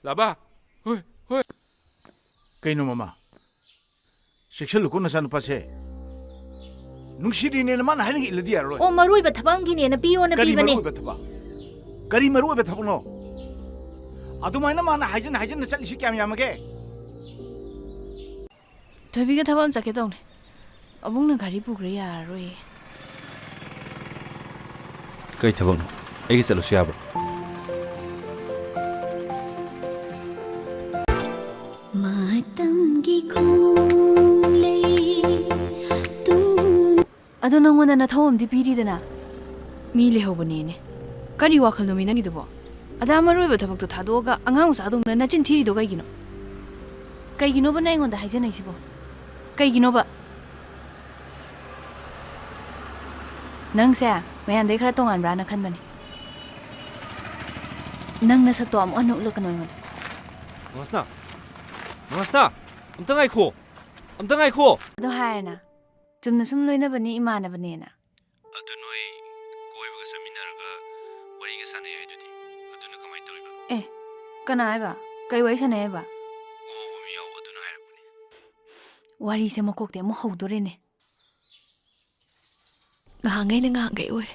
Laba. Hoi. Kaino mama. Section luko na sa nupase. Nung siri ne naman haling iladi aro. O marui ba thabang gini na piyo na Kari pibani. maru ba thaba. Kari maru ba thabo no. Adumay na mana hajan na chali si kyam yamage. Thobi ga thabam chake dong. Abung na gari pugre ya roi. Kai thabang no. Egi chalu siaba. Ado nangona na thawam di piri dana mi le hobane ne kari wakhal no mi nangi dubo ada maroi ba thabak to thadoga angang sa dong na chin thiri do gai gino ba nai ngon da haijana isibo kai gino ba nang sa mayan dei khara tongan bra na khan bane nang na sak to am anu lo kanoi ngon Masna amta ngai kho ado haina chumna sum loina bani imana bane na adu noi koibaga saminaraga wariga sanai aidudi aduna kamai toriba kana aiba kai wai sane aiba o mi yaw aduna hairapuni wari se makok te mo hodore ne ngangai ore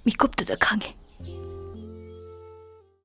mikop ta khange